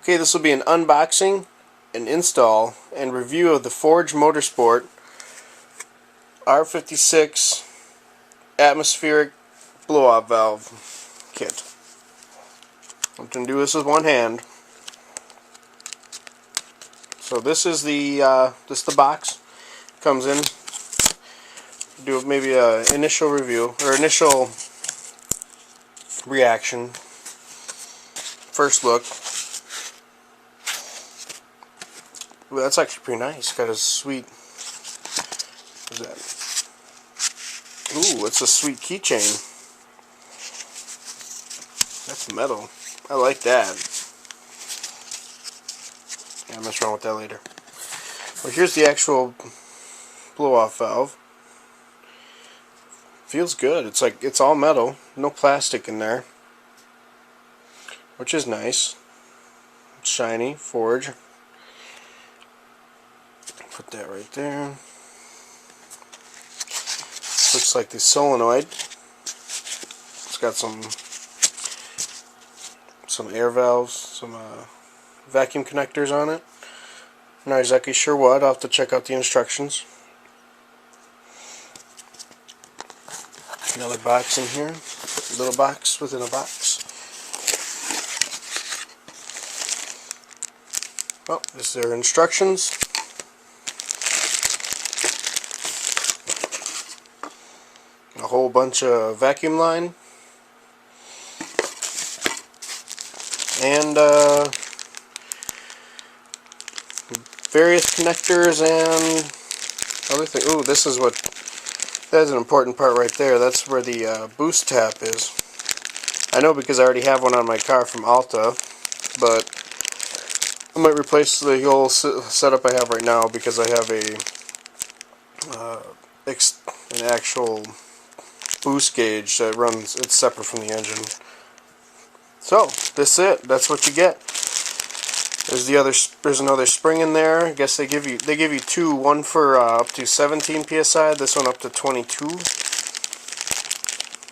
Okay, this will be an unboxing, an install, and review of the Forge Motorsport R56 atmospheric blow-off valve kit. I'm going to do this with one hand. So this is the box. Comes in. Do maybe a initial review or initial reaction. First look. Well, that's actually pretty nice. Got a sweet. What is that? Ooh, it's a sweet keychain. That's metal. I like that. Yeah, I'll mess around with that later. Well, here's the actual blow-off valve. Feels good. It's like it's all metal, no plastic in there, which is nice. It's shiny. Forge. Put that right there. Looks like the solenoid. It's got some air valves, some vacuum connectors on it. I'm not exactly sure what. I'll have to check out the instructions. Another box in here. A little box within a box. Well, this is their instructions. A whole bunch of vacuum line. And various connectors and other things. Ooh, this is what, that's an important part right there. That's where the boost tap is. I know because I already have one on my car from Alta, but I might replace the whole setup I have right now because I have an actual boost gauge that runs, it's separate from the engine. So, this is it. That's what you get. There's another spring in there. I guess they give you two, one for up to 17 psi, this one up to 22.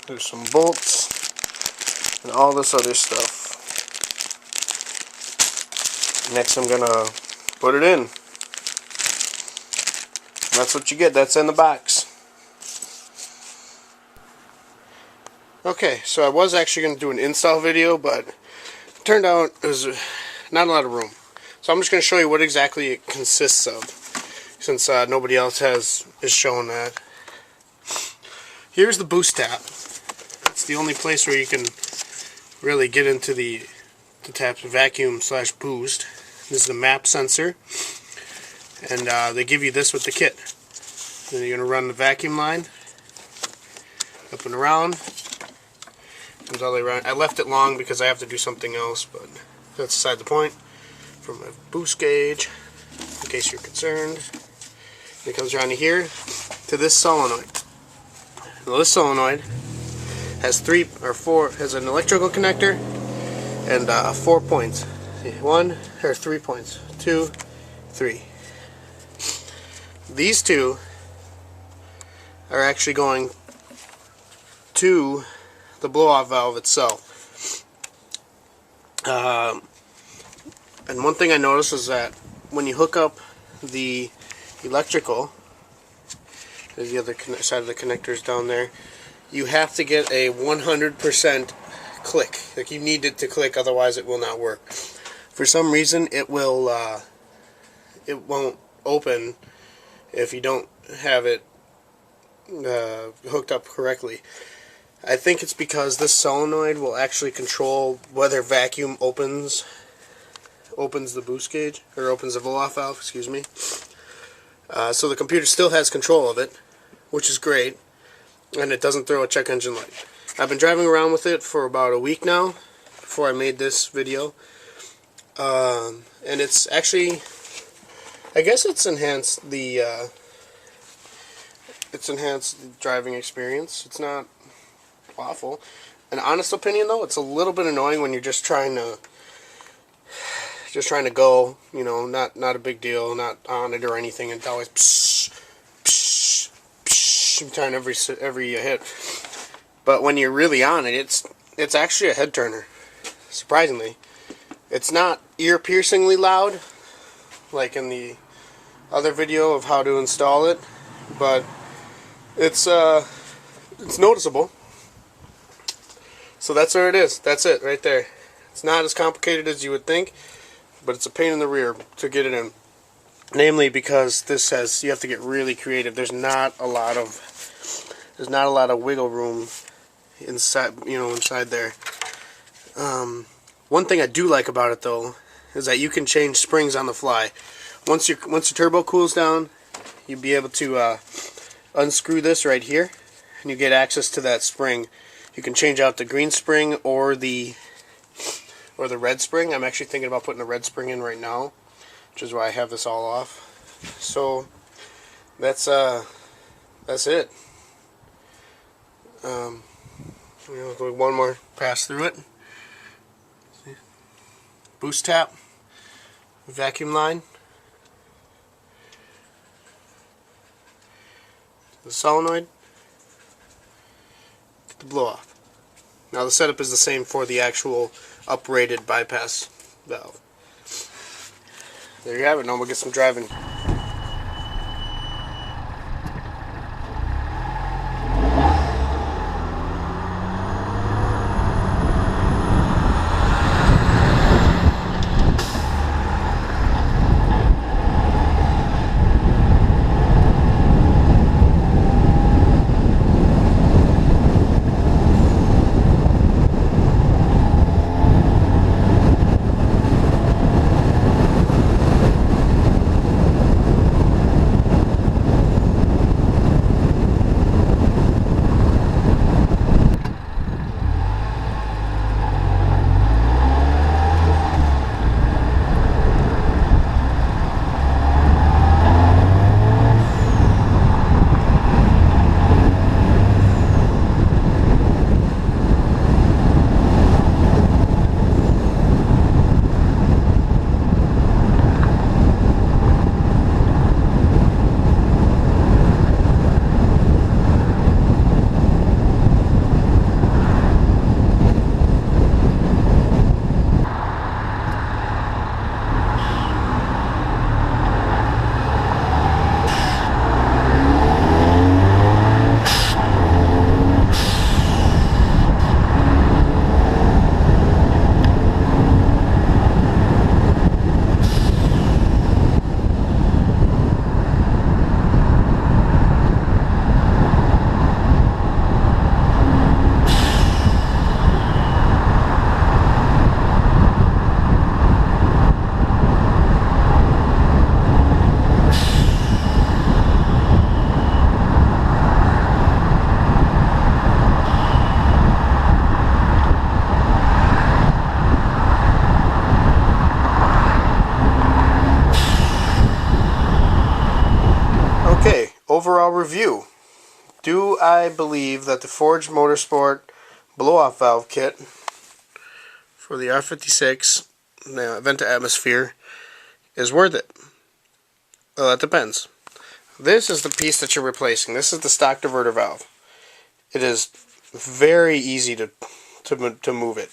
There's some bolts and all this other stuff. Next I'm gonna put it in. And that's what you get. That's in the box. Okay, so I was actually going to do an install video, but it turned out there's not a lot of room. So I'm just going to show you what exactly it consists of, since nobody else is showing that. Here's the boost tap. It's the only place where you can really get into the tap's vacuum / boost. This is the map sensor, and they give you this with the kit. Then you're going to run the vacuum line up and around. Comes all the way around. I left it long because I have to do something else, but that's beside the point. From a boost gauge, in case you're concerned. And it comes around to here to this solenoid. Now this solenoid has has an electrical connector and 4 points. 3 points. 2, 3. These two are actually going to the blow-off valve itself. And one thing I noticed is that when you hook up the electrical, there's the other side of the connectors down there, you have to get a 100% click. Like, you need it to click, otherwise it will not work. For some reason it won't open if you don't have it hooked up correctly. I think it's because this solenoid will actually control whether vacuum opens the boost gauge, or opens the blow-off valve, excuse me. So the computer still has control of it, which is great, and it doesn't throw a check engine light. I've been driving around with it for about a week now, before I made this video, and it's actually, I guess it's enhanced the driving experience. It's not awful. An honest opinion though, it's a little bit annoying when you're just trying to go, you know, not a big deal, not on it or anything, and it's always psh, psh, psh, turn every hit. But when you're really on it, it's actually a head turner. Surprisingly, it's not ear-piercingly loud, like in the other video of how to install it, but it's noticeable. So that's where it is. That's it right there. It's not as complicated as you would think, but it's a pain in the rear to get it in. Namely because this says you have to get really creative. There's not a lot of wiggle room inside, inside there. One thing I do like about it though is that you can change springs on the fly. Once your turbo cools down, you'll be able to unscrew this right here, and you get access to that spring. You can change out the green spring or the red spring. I'm actually thinking about putting the red spring in right now, which is why I have this all off. So that's it. Go one more pass through it. See? Boost tap, vacuum line, the solenoid, get the blow off. Now the setup is the same for the actual uprated bypass valve. There you have it. Now we'll get some driving. Overall review. Do I believe that the Forge Motorsport blow-off valve kit for the R56 vent to atmosphere is worth it? Well, that depends. This is the piece that you're replacing. This is the stock diverter valve. It is very easy to move it.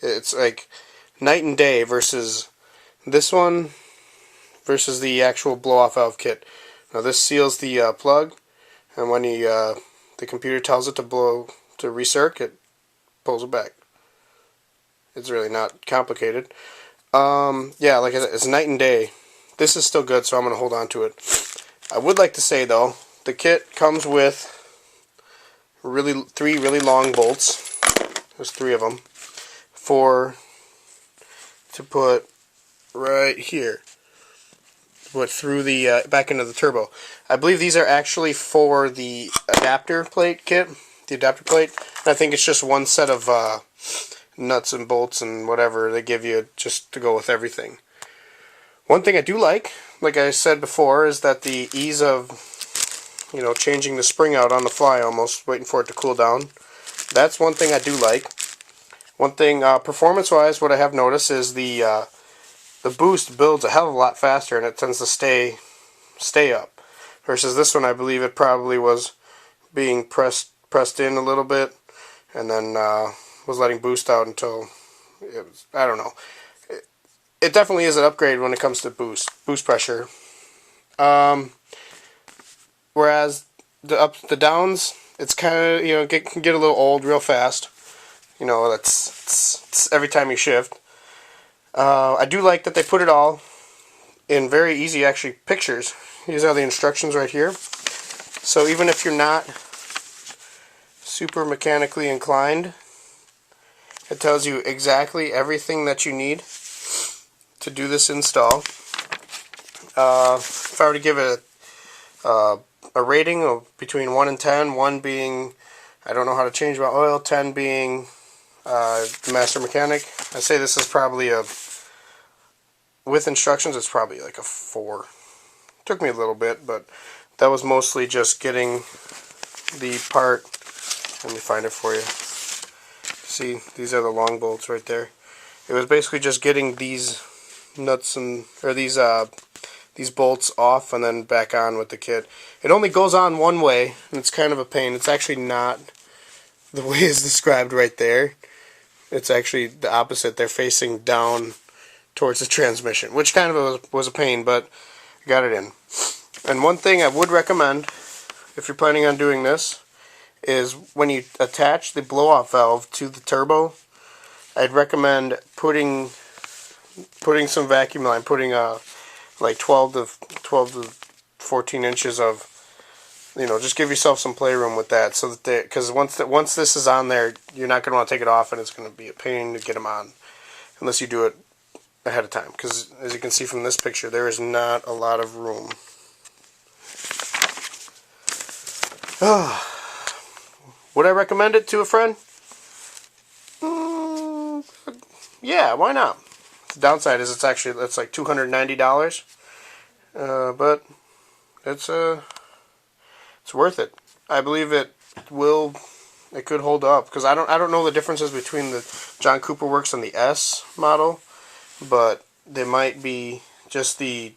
It's like night and day versus this one versus the actual blow-off valve kit. Now this seals the plug, and when the computer tells it to recirc, it pulls it back. It's really not complicated. Yeah, like I said, it's night and day. This is still good, so I'm going to hold on to it. I would like to say though, the kit comes with three really long bolts. There's 3 of them to put right here. Put through the back into the turbo. I believe these are actually for the adapter plate kit, and I think it's just one set of nuts and bolts and whatever they give you just to go with everything. One thing I do like I said before, is that the ease of changing the spring out on the fly, almost waiting for it to cool down. That's one thing I do like. One thing performance-wise, what I have noticed is the boost builds a hell of a lot faster, and it tends to stay up. Versus this one, I believe it probably was being pressed in a little bit, and then was letting boost out until it was, I don't know. It definitely is an upgrade when it comes to boost pressure. Whereas the downs, it's kind of, you know, can get a little old real fast. You know, it's every time you shift. I do like that they put it all in very easy, actually, pictures. These are the instructions right here. So even if you're not super mechanically inclined, it tells you exactly everything that you need to do this install. If I were to give it a rating of between 1 and 10, 1 being I don't know how to change my oil, 10 being the master mechanic, I say this is probably a, with instructions, it's probably like a 4. Took me a little bit, but that was mostly just getting the part. Let me find it for you. See, these are the long bolts right there. It was basically just getting these nuts and these bolts off and then back on with the kit. It only goes on one way, and it's kind of a pain. It's actually not the way it's described right there. It's actually the opposite. They're facing down towards the transmission, which kind of was a pain, but I got it in. And one thing I would recommend, if you're planning on doing this, is when you attach the blow-off valve to the turbo, I'd recommend putting some vacuum line, putting like 12 to 14 inches of, you know, just give yourself some playroom with that, so that because once this is on there, you're not going to want to take it off, and it's going to be a pain to get them on unless you do it ahead of time. Because as you can see from this picture, there is not a lot of room. Would I recommend it to a friend? Yeah, why not? The downside is it's like $290, but it's worth it. I believe it could hold up, because I don't know the differences between the John Cooper Works and the S model, but they might be just the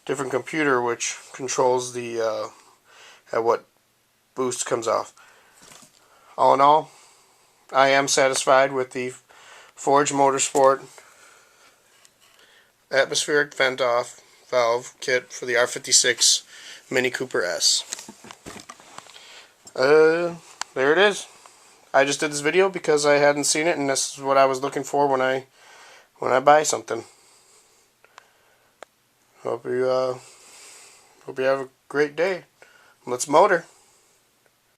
different computer which controls the at what boost comes off. All in all, I am satisfied with the Forge Motorsport atmospheric vent off valve kit for the R56 Mini Cooper S. There it is. I just did this video because I hadn't seen it, and this is what I was looking for when I buy something. Hope you have a great day. Let's motor.